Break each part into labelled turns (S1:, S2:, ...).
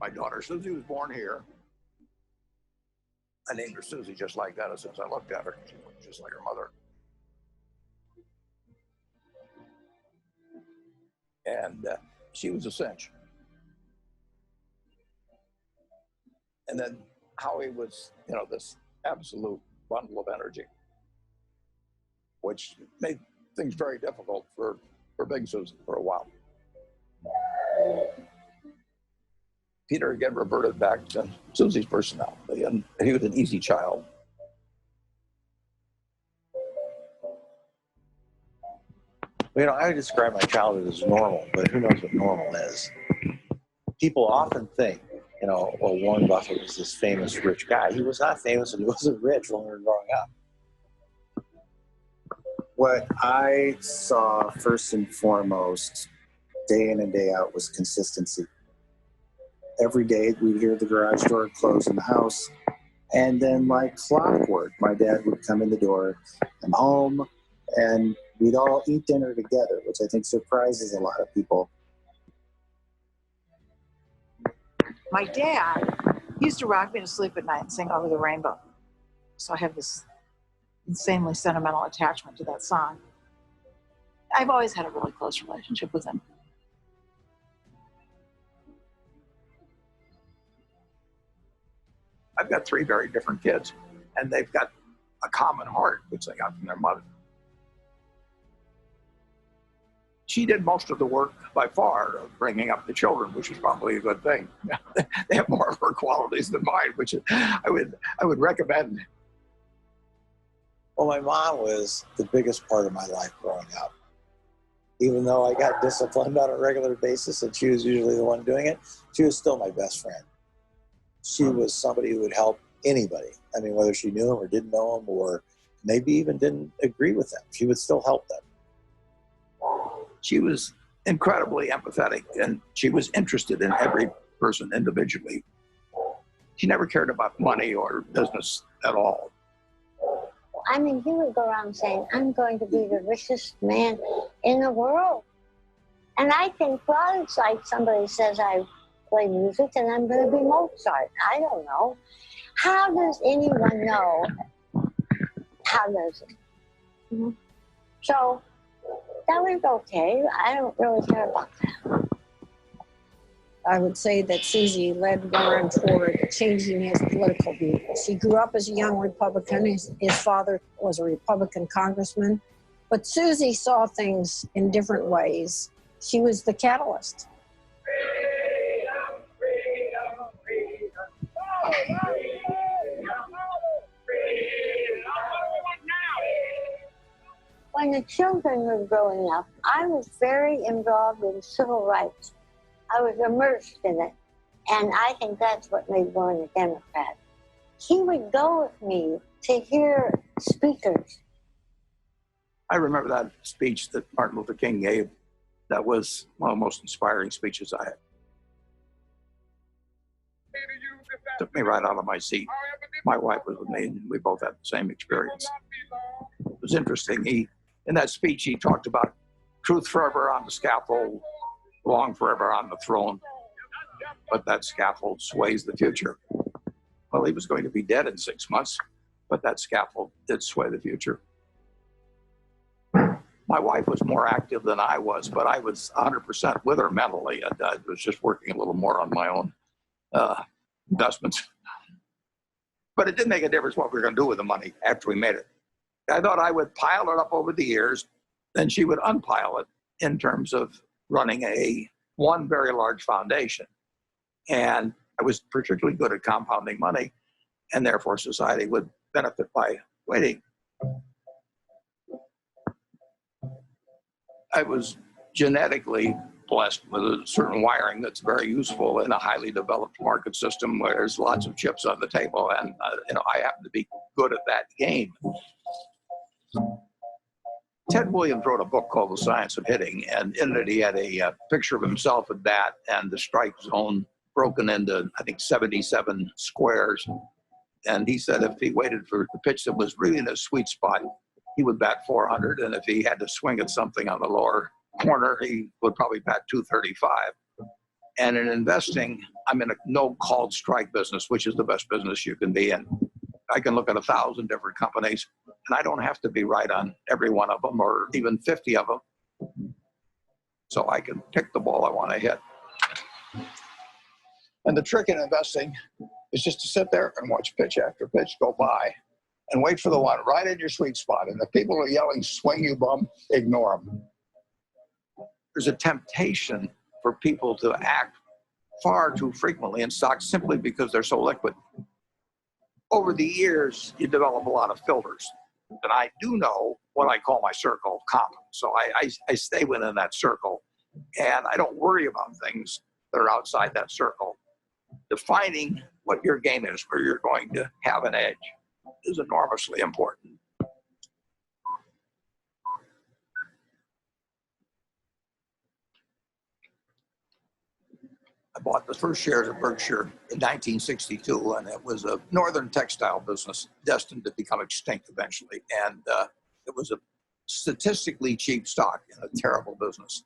S1: My daughter Susie was born here. I named her Susie just like that as soon as I looked at her. She looked just like her mother. And she was a cinch. And then Howie was, this absolute bundle of energy, which made things very difficult for Big Susan for a while. Peter again reverted back to Susie's personality, and he was an easy child.
S2: I describe my childhood as normal, but who knows what normal is? People often think, well, Warren Buffett was this famous rich guy. He was not famous and he wasn't rich when we were growing up.
S3: What I saw first and foremost, day in and day out, was consistency. Every day we'd hear the garage door close in the house, and then like clockwork, my dad would come in the door, I'm home, and we'd all eat dinner together, which I think surprises a lot of people.
S4: My dad used to rock me to sleep at night and sing Over the Rainbow. So I have this insanely sentimental attachment to that song. I've always had a really close relationship with him.
S1: I've got 3 very different kids, and they've got a common heart, which they got from their mother. She did most of the work by far of bringing up the children, which is probably a good thing. They have more of her qualities than mine, which I would recommend.
S2: Well, my mom was the biggest part of my life growing up. Even though I got disciplined on a regular basis and she was usually the one doing it, she was still my best friend. She was somebody who would help anybody. I mean, whether she knew him or didn't know him or maybe even didn't agree with them, she would still help them.
S1: She was incredibly empathetic, and she was interested in every person individually. She never cared about money or business at all.
S5: I mean, he would go around saying, I'm going to be the richest man in the world. And I think, well, it's like somebody says I play music and I'm going to be Mozart. I don't know. How does anyone know? How does it? Mm-hmm. So that was okay. I don't really care about that.
S6: I would say that Susie led Warren toward changing his political views. He grew up as a young Republican. His father was a Republican congressman. But Susie saw things in different ways. She was the catalyst.
S5: When the children were growing up, I was very involved in civil rights. I was immersed in it. And I think that's what made Warren a Democrat. He would go with me to hear speakers.
S1: I remember that speech that Martin Luther King gave. That was one of the most inspiring speeches I had. Took me right out of my seat. My wife was with me, and we both had the same experience. It was interesting. In that speech, he talked about truth forever on the scaffold, long forever on the throne, but that scaffold sways the future. Well, he was going to be dead in 6 months, but that scaffold did sway the future. My wife was more active than I was, but I was 100% with her mentally. I was just working a little more on my own investments. But it didn't make a difference what we were going to do with the money after we made it. I thought I would pile it up over the years, then she would unpile it in terms of running one very large foundation. And I was particularly good at compounding money, and therefore society would benefit by waiting. I was genetically blessed with a certain wiring that's very useful in a highly developed market system where there's lots of chips on the table, and I happen to be good at that game. Ted Williams wrote a book called The Science of Hitting, and in it he had a picture of himself at bat and the strike zone broken into, I think, 77 squares. And he said if he waited for the pitch that was really in a sweet spot, he would bat 400, and if he had to swing at something on the lower corner, he would probably bat 235. And in investing, I'm in a no-called strike business, which is the best business you can be in. I can look at 1,000 different companies, and I don't have to be right on every one of them or even 50 of them. So I can pick the ball I want to hit. And the trick in investing is just to sit there and watch pitch after pitch go by and wait for the one right in your sweet spot. And if people are yelling, swing you bum, ignore them. There's a temptation for people to act far too frequently in stocks simply because they're so liquid. Over the years, you develop a lot of filters. And I do know what I call my circle of competence. So I stay within that circle, and I don't worry about things that are outside that circle. Defining what your game is, where you're going to have an edge, is enormously important. I bought the first shares of Berkshire in 1962, and it was a northern textile business destined to become extinct eventually. And it was a statistically cheap stock in a terrible business.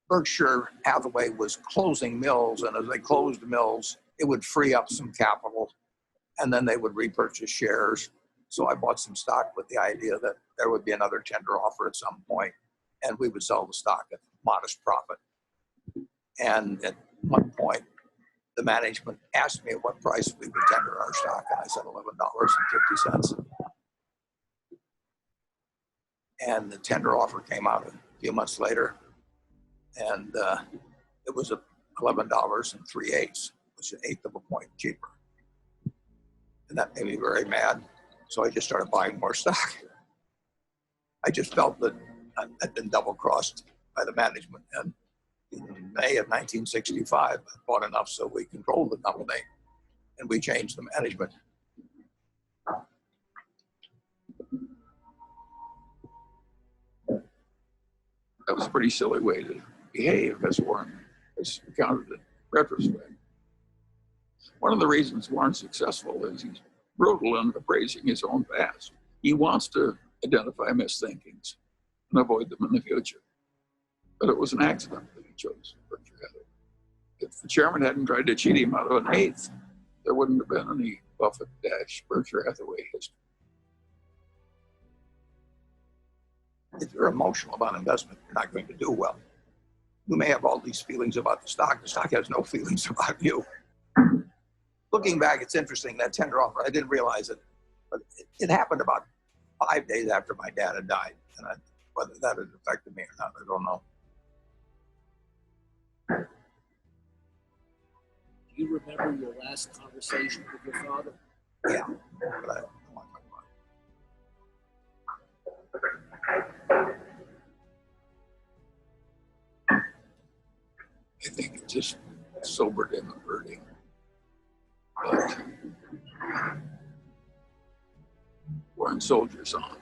S1: Berkshire Hathaway was closing mills, and as they closed mills, it would free up some capital, and then they would repurchase shares. So I bought some stock with the idea that there would be another tender offer at some point, and we would sell the stock at modest profit. And at one point, the management asked me at what price we would tender our stock, and I said $11.50. And the tender offer came out a few months later, and it was $11.03, which is an eighth of a point cheaper. And that made me very mad, so I just started buying more stock. I just felt that I'd been double-crossed by the management, and in May of 1965, I bought enough so we controlled the company, and we changed the management. That was a pretty silly way to behave, as Warren has recounted in retrospect. One of the reasons Warren's successful is he's brutal in appraising his own past. He wants to identify misthinkings and avoid them in the future. But it was an accident that he chose Berkshire Hathaway. If the chairman hadn't tried to cheat him out of an eighth, there wouldn't have been any Buffett - Berkshire Hathaway history. If you're emotional about investment, you're not going to do well. You may have all these feelings about the stock. The stock has no feelings about you. Looking back, it's interesting, that tender offer, I didn't realize it, but it happened about 5 days after my dad had died. And whether that had affected me or not, I don't know.
S7: Do you remember your last conversation with your father?
S1: Yeah, but I don't want to talk about it. I think it just sobered him and hurt him. But weren't soldiers on.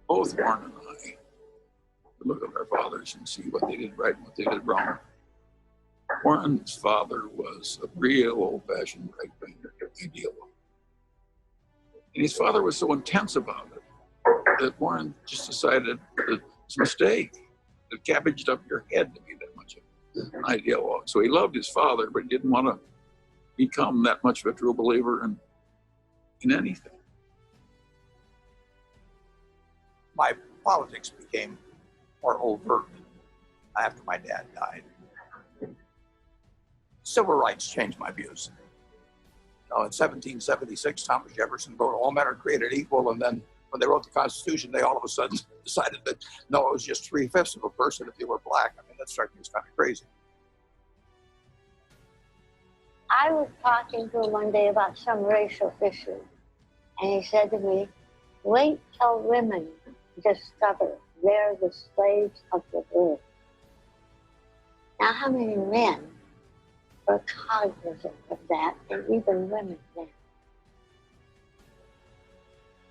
S1: Both Warren and I look at our fathers and see what they did right and what they did wrong. Warren's father was a real old-fashioned right-wing ideal. And his father was so intense about it that Warren just decided that it's a mistake. It cabbaged up your head to be that much of an ideologue. So he loved his father, but he didn't want to become that much of a true believer in anything. My politics became more overt after my dad died. Civil rights changed my views. You know, in 1776, Thomas Jefferson wrote, "All men are created equal," and then when they wrote the Constitution, they all of a sudden decided that, no, it was just 3/5 of a person if you were black. I mean, that struck me as kind of crazy.
S5: I was talking to him one day about some racial issue, and he said to me, "Wait till women discover they're the slaves of the world." Now, how many men are cognizant of that, and even women now?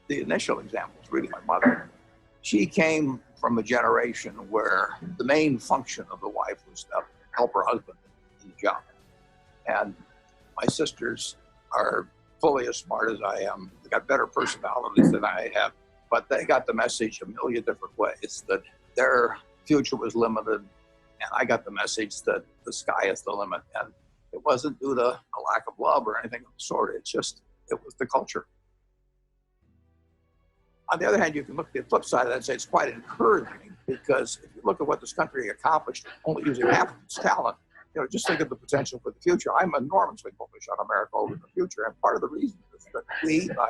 S1: The initial example is really my mother. She came from a generation where the main function of the wife was to help her husband in the job. And my sisters are fully as smart as I am. They got better personalities than I have, but they got the message a million different ways that their future was limited, and I got the message that the sky is the limit. And it wasn't due to a lack of love or anything of the sort. It was the culture. On the other hand, you can look at the flip side of that and say it's quite encouraging, because if you look at what this country accomplished only using half of its talent, just think of the potential for the future. I'm enormously bullish on America over the future, and part of the reason is that we, by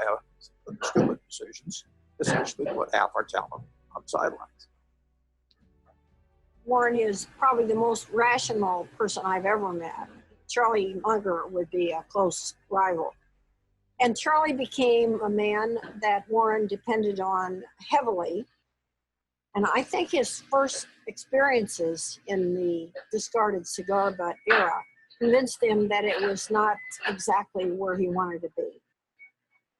S1: stupid decisions, essentially put half our talent on the sidelines.
S6: Warren is probably the most rational person I've ever met. Charlie Munger would be a close rival. And Charlie became a man that Warren depended on heavily. And I think his first experiences in the discarded cigar butt era convinced him that it was not exactly where he wanted to be.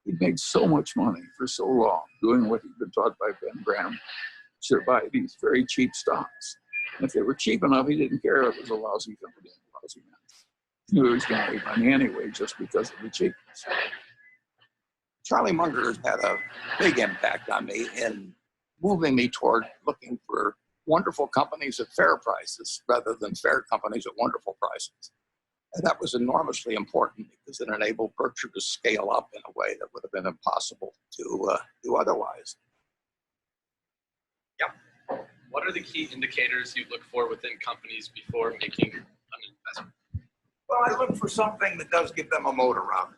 S8: He made so much money for so long doing what he'd been taught by Ben Graham to buy these very cheap stocks. And if they were cheap enough, he didn't care if it was a lousy company and a lousy man. He knew he was going to make money anyway just because of the cheapness.
S1: Charlie Munger has had a big impact on me in moving me toward looking for wonderful companies at fair prices rather than fair companies at wonderful prices. And that was enormously important because it enabled Berkshire to scale up in a way that would have been impossible to do otherwise.
S9: Yeah. What are the key indicators you look for within companies before making an investment?
S1: Well, I look for something that does give them a moat around it.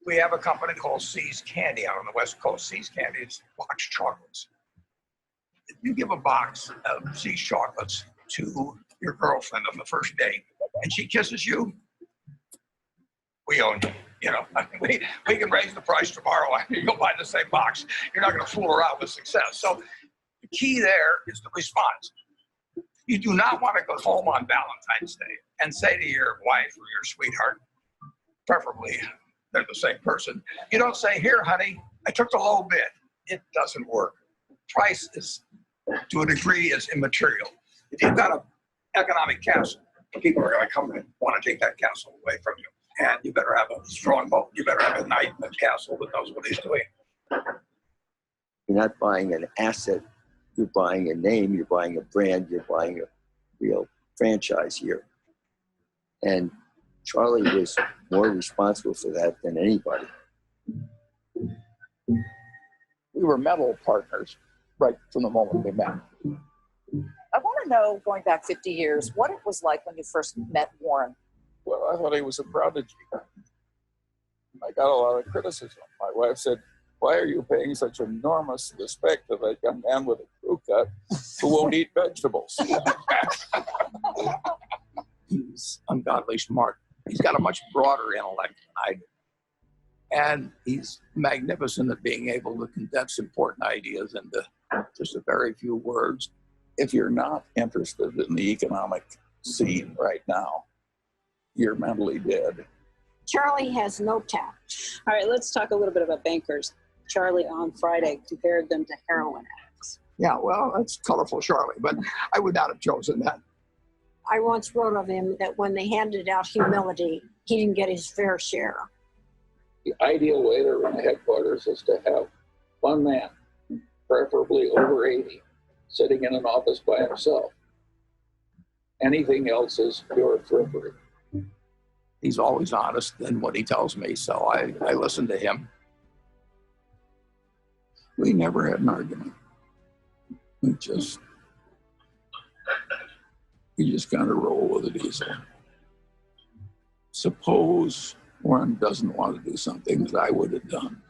S1: We have a company called See's Candy out on the West Coast. See's Candy is box chocolates. If you give a box of See's chocolates to your girlfriend on the first date and she kisses you, we own you. We can raise the price tomorrow. You'll buy the same box. You're not going to fool around with success. So the key there is the response. You do not want to go home on Valentine's Day and say to your wife or your sweetheart, preferably they're the same person, you don't say, here, honey, I took the low bid. It doesn't work. Price is, to a degree, is immaterial. If you've got an economic castle, people are going to come and want to take that castle away from you. And you better have a strong moat. You better have a knight in the castle that knows what he's doing.
S10: You're not buying an asset. You're buying a name. You're buying a brand. You're buying a real franchise here. And Charlie was more responsible for that than anybody.
S8: We were mental partners right from the moment we met.
S11: I want to know, going back 50 years, what it was like when you first met Warren.
S8: Well, I thought he was a prodigy. I got a lot of criticism. My wife said, why are you paying such enormous respect to that young man with a crew cut who won't eat vegetables?
S1: He's ungodly smart. He's got a much broader intellect than I do. And he's magnificent at being able to condense important ideas into just a very few words.
S8: If you're not interested in the economic scene right now, you're mentally dead.
S6: Charlie has no tact.
S12: All right, let's talk a little bit about bankers. Charlie on Friday compared them to heroin addicts.
S1: Yeah, well, that's colorful, Charlie, but I would not have chosen that.
S6: I once wrote of him that when they handed out humility, he didn't get his fair share.
S8: The ideal way to run a headquarters is to have one man, preferably over 80, sitting in an office by himself. Anything else is pure frippery.
S1: He's always honest in what he tells me, so I listen to him.
S8: We never had an argument. We just kind of roll with it easily. Suppose Warren doesn't want to do something that I would have done.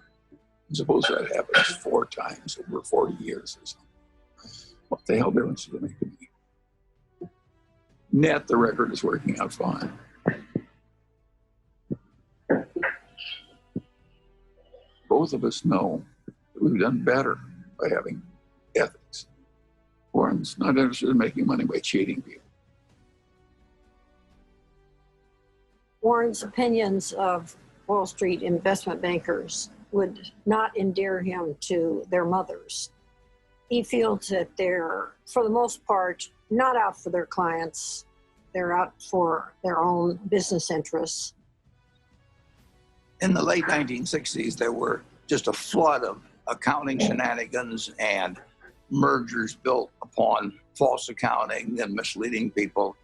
S8: Suppose that happens 4 times over 40 years or something. What the hell difference does it make to me? Net, the record is working out fine. Both of us know that we've done better by having ethics. Warren's not interested in making money by cheating people.
S6: Warren's opinions of Wall Street investment bankers would not endear him to their mothers. He feels that they're, for the most part, not out for their clients. They're out for their own business interests.
S1: In the late 1960s, there were just a flood of accounting shenanigans and mergers built upon false accounting and misleading people.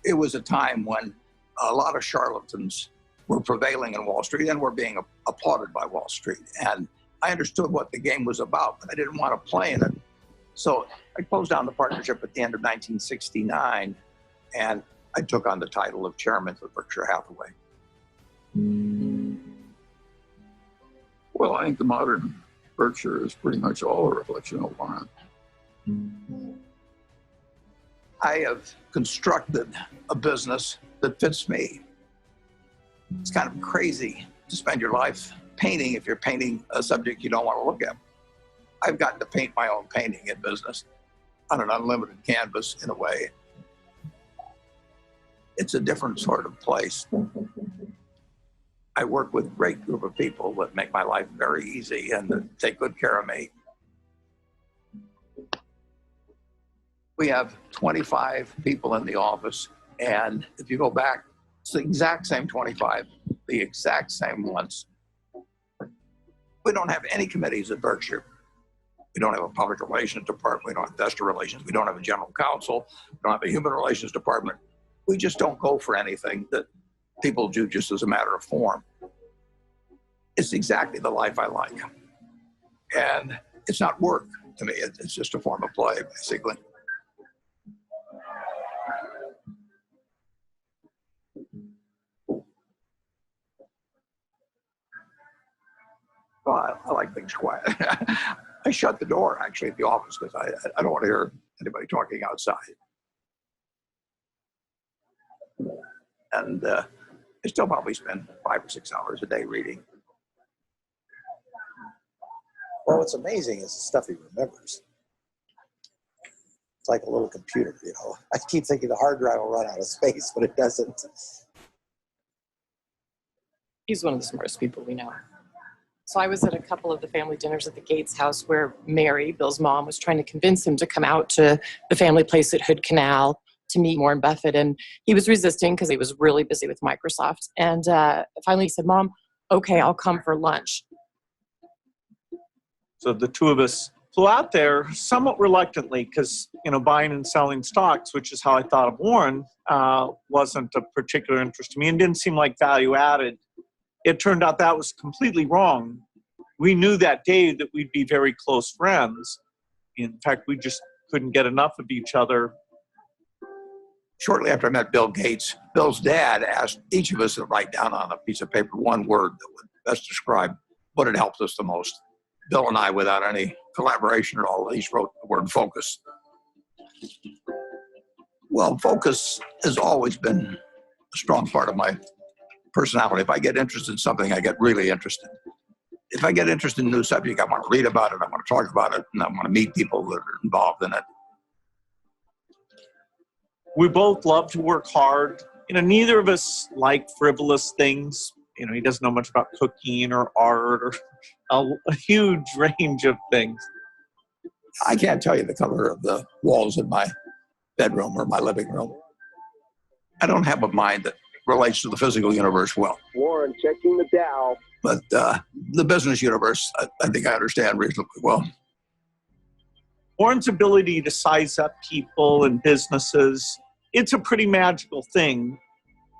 S1: It was a time when a lot of charlatans were prevailing in Wall Street and were being applauded by Wall Street. And I understood what the game was about, but I didn't want to play in it. So I closed down the partnership at the end of 1969, and I took on the title of chairman for Berkshire Hathaway.
S8: Well, I think the modern Berkshire is pretty much all a reflection of Warren.
S1: I have constructed a business that fits me. It's kind of crazy to spend your life painting if you're painting a subject you don't want to look at. I've gotten to paint my own painting in business on an unlimited canvas in a way. It's a different sort of place. I work with a great group of people that make my life very easy and that take good care of me. We have 25 people in the office, and if you go back, it's the exact same 25, the exact same ones. We don't have any committees at Berkshire. We don't have a public relations department. We don't have investor relations. We don't have a general counsel. We don't have a human relations department. We just don't go for anything that people do just as a matter of form. It's exactly the life I like. And it's not work to me. It's just a form of play, basically. Well, I like things quiet. I shut the door, actually, at the office because I don't want to hear anybody talking outside. And I still probably spend 5 or 6 hours a day reading.
S2: Well, what's amazing is the stuff he remembers. It's like a little computer, you know. I keep thinking the hard drive will run out of space, but it doesn't.
S13: He's one of the smartest people we know. So I was at a couple of the family dinners at the Gates house where Mary, Bill's mom, was trying to convince him to come out to the family place at Hood Canal to meet Warren Buffett. And he was resisting because he was really busy with Microsoft. And finally he said, "Mom, okay, I'll come for lunch."
S14: So the two of us flew out there somewhat reluctantly because, you know, buying and selling stocks, which is how I thought of Warren, wasn't a particular interest to me and didn't seem like value added. It turned out that was completely wrong. We knew that day that we'd be very close friends. In fact, we just couldn't get enough of each other.
S1: Shortly after I met Bill Gates, Bill's dad asked each of us to write down on a piece of paper one word that would best describe what had helped us the most. Bill and I, without any collaboration at all, each wrote the word focus. Well, focus has always been a strong part of my personality. If I get interested in something, I get really interested. If I get interested in a new subject, I want to read about it, I want to talk about it, and I want to meet people that are involved in it.
S14: We both love to work hard. You know, neither of us like frivolous things. You know, he doesn't know much about cooking or art or a huge range of things.
S1: I can't tell you the color of the walls in my bedroom or my living room. I don't have a mind that relates to the physical universe well.
S15: Warren checking the Dow.
S1: But the business universe, I think I understand reasonably well.
S14: Warren's ability to size up people and businesses, it's a pretty magical thing.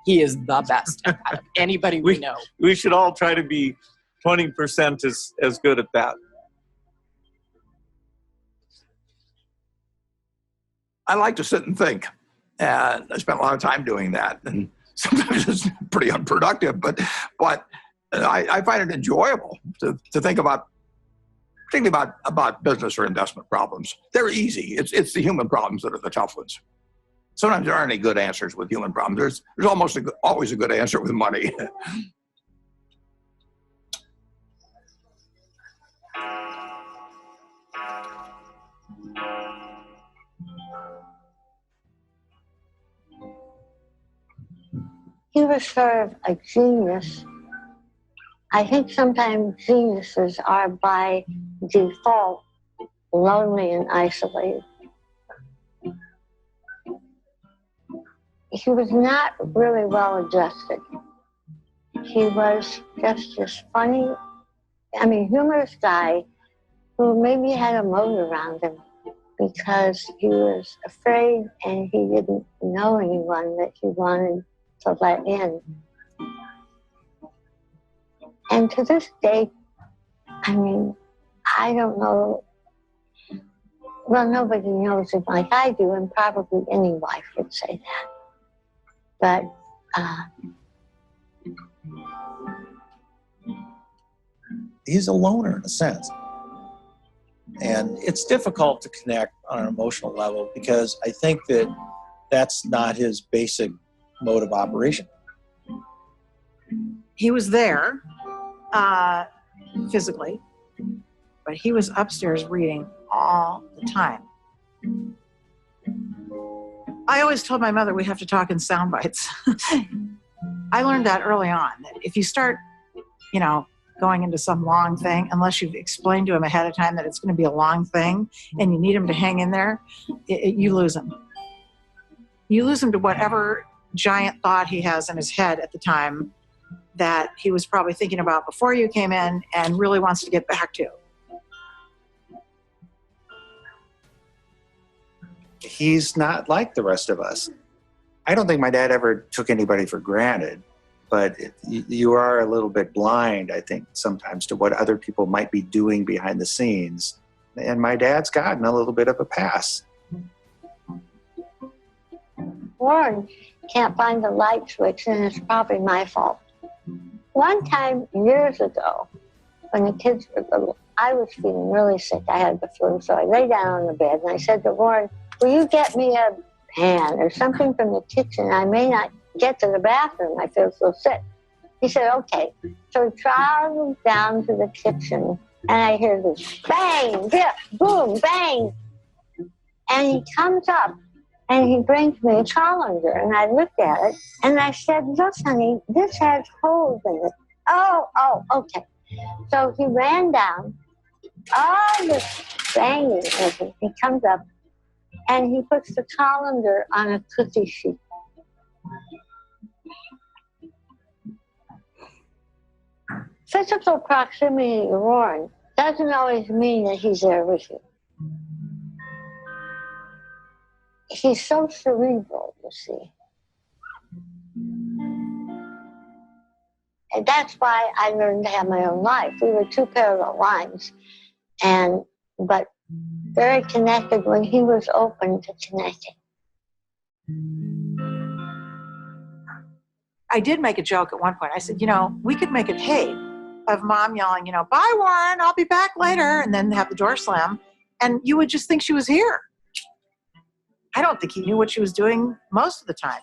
S13: He is the best out of anybody we know.
S14: We should all try to be 20% as good at that.
S1: I like to sit and think. And I spent a lot of time doing that. And sometimes it's pretty unproductive, but I find it enjoyable to think about, particularly about business or investment problems. They're easy. It's the human problems that are the tough ones. Sometimes there aren't any good answers with human problems. There's almost always a good answer with money.
S5: He was sort of a genius. I think sometimes geniuses are by default lonely and isolated. He was not really well adjusted. He was just this funny, humorous guy who maybe had a moat around him because he was afraid and he didn't know anyone that he wanted to let in. And to this day, I mean, I don't know. Well, nobody knows him like I do, and probably any wife would say that. But
S2: he's a loner in a sense. And it's difficult to connect on an emotional level because I think that that's not his basic mode of operation.
S4: He was there physically, but he was upstairs reading all the time. I always told my mother we have to talk in sound bites. I learned that early on, that if you start, going into some long thing, unless you've explained to him ahead of time that it's going to be a long thing and you need him to hang in there, you lose him. You lose him to whatever giant thought he has in his head at the time that he was probably thinking about before you came in and really wants to get back to.
S3: He's not like the rest of us. I don't think my dad ever took anybody for granted, but you are a little bit blind, I think, sometimes to what other people might be doing behind the scenes. And my dad's gotten a little bit of a pass.
S5: Warren can't find the light switch, and it's probably my fault. One time, years ago, when the kids were little, I was feeling really sick. I had the flu, so I lay down on the bed, and I said to Warren, will you get me a pan or something from the kitchen? I may not get to the bathroom. I feel so sick. He said, okay. So he traveled down to the kitchen, and I hear this bang, dip, boom, bang. And he comes up, and he brings me a colander, and I looked at it, and I said, look, honey, this has holes in it. Oh, okay. So he ran down, all this banging, and he comes up, and he puts the colander on a cookie sheet. Physical proximity to Warren doesn't always mean that he's there with you. He's so cerebral, you see. And that's why I learned to have my own life. We were two parallel lines, but very connected when he was open to connecting.
S4: I did make a joke at one point. I said, we could make a tape of Mom yelling, bye, Warren, I'll be back later, and then have the door slam, and you would just think she was here. I don't think he knew what she was doing most of the time.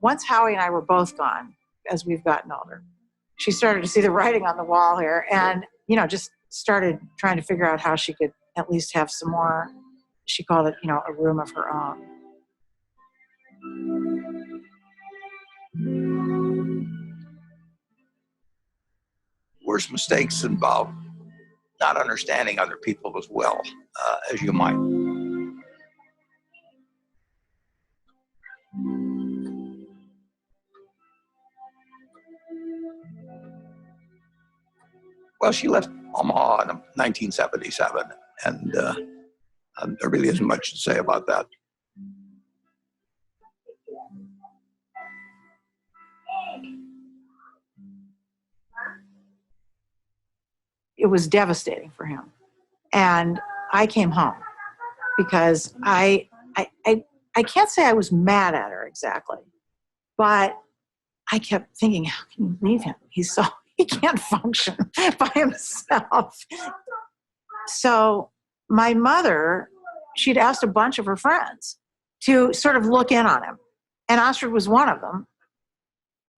S4: Once Howie and I were both gone, as we've gotten older, she started to see the writing on the wall here and, just started trying to figure out how she could at least have some more, she called it, a room of her own.
S1: Worst mistakes involve not understanding other people as well as you might. Well, she left Omaha in 1977, and there really isn't much to say about that.
S4: It was devastating for him. And I came home because I can't say I was mad at her exactly, but I kept thinking, how can you leave him? He can't function by himself. So my mother, she'd asked a bunch of her friends to sort of look in on him. And Astrid was one of them.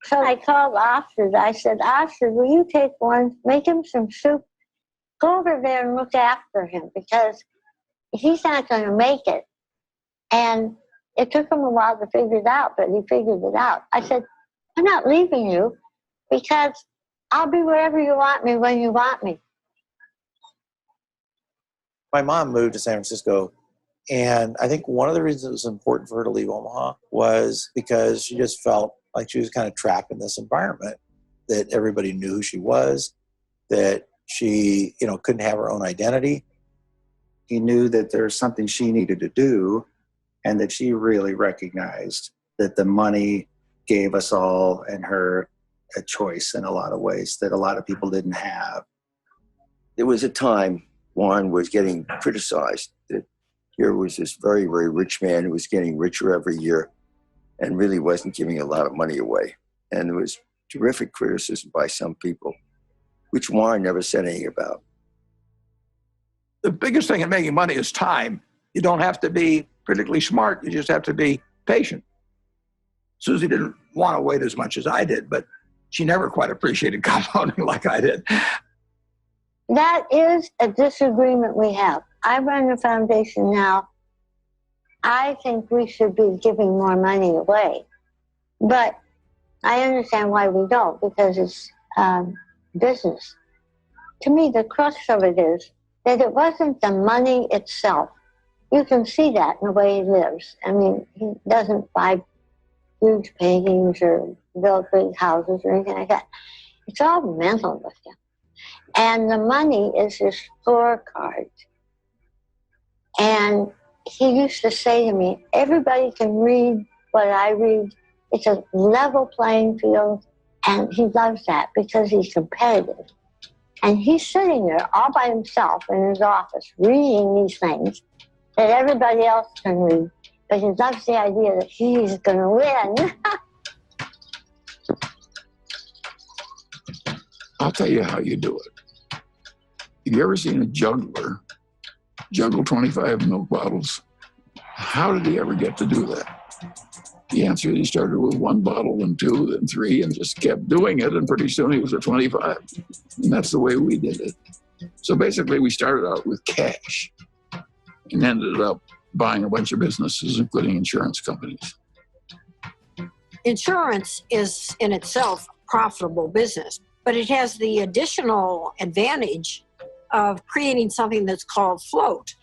S5: So I called Astrid. I said, Astrid, will you take one, make him some soup, go over there and look after him because he's not going to make it. And it took him a while to figure it out, but he figured it out. I said, I'm not leaving you because I'll be wherever you want me when you want me.
S2: My mom moved to San Francisco, and I think one of the reasons it was important for her to leave Omaha was because she just felt like she was kind of trapped in this environment, that everybody knew who she was, that She, couldn't have her own identity.
S3: He knew that there's something she needed to do, and that she really recognized that the money gave us all and her a choice in a lot of ways that a lot of people didn't have.
S10: There was a time Warren was getting criticized that here was this very, very rich man who was getting richer every year and really wasn't giving a lot of money away. And there was terrific criticism by some people, which Warren never said anything about.
S1: The biggest thing in making money is time. You don't have to be particularly smart. You just have to be patient. Susie didn't want to wait as much as I did, but she never quite appreciated compounding like I did.
S5: That is a disagreement we have. I run a foundation now. I think we should be giving more money away. But I understand why we don't, because it's business. To me, the crux of it is that it wasn't the money itself. You can see that in the way he lives. I mean, he doesn't buy huge paintings or build big houses or anything like that. It's all mental with him. And the money is his scorecard. And he used to say to me, everybody can read what I read. It's a level playing field. And he loves that because he's competitive. And he's sitting there all by himself in his office reading these things that everybody else can read. But he loves the idea that he's going to win.
S8: I'll tell you how you do it. Have you ever seen a juggler juggle 25 milk bottles? How did he ever get to do that? The answer is he started with 1 bottle, then 2, then 3, and just kept doing it, and pretty soon he was at 25. And that's the way we did it. So basically, we started out with cash and ended up buying a bunch of businesses, including insurance companies.
S6: Insurance is in itself a profitable business, but it has the additional advantage of creating something that's called float.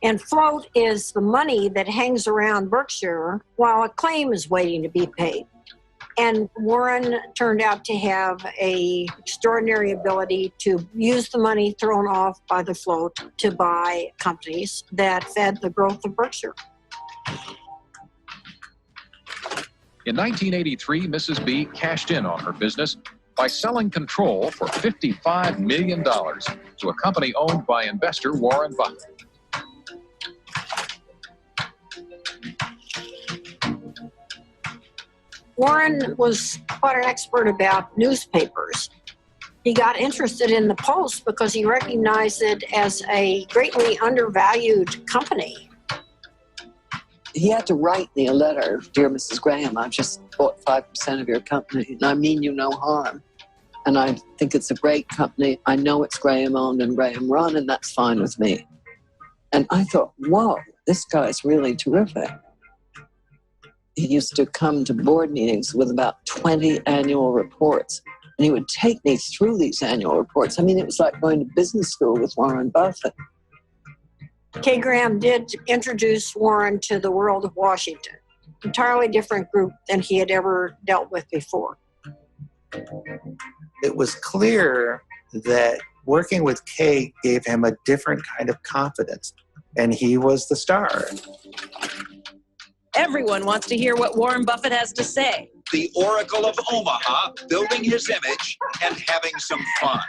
S6: And float is the money that hangs around Berkshire while a claim is waiting to be paid. And Warren turned out to have an extraordinary ability to use the money thrown off by the float to buy companies that fed the growth of Berkshire.
S16: In 1983, Mrs. B cashed in on her business by selling control for $55 million to a company owned by investor Warren Buffett.
S6: Warren was quite an expert about newspapers. He got interested in the Post because he recognized it as a greatly undervalued company.
S17: He had to write me a letter, dear Mrs. Graham, I've just bought 5% of your company, and I mean you no harm. And I think it's a great company. I know it's Graham owned and Graham run, and that's fine with me. And I thought, whoa, this guy's really terrific. He used to come to board meetings with about 20 annual reports, and he would take me through these annual reports. I mean, it was like going to business school with Warren Buffett.
S6: Kay Graham did introduce Warren to the world of Washington, entirely different group than he had ever dealt with before.
S2: It was clear that working with Kay gave him a different kind of confidence, and he was the star.
S18: Everyone wants to hear what Warren Buffett has to say.
S19: The Oracle of Omaha, building his image and having some fun.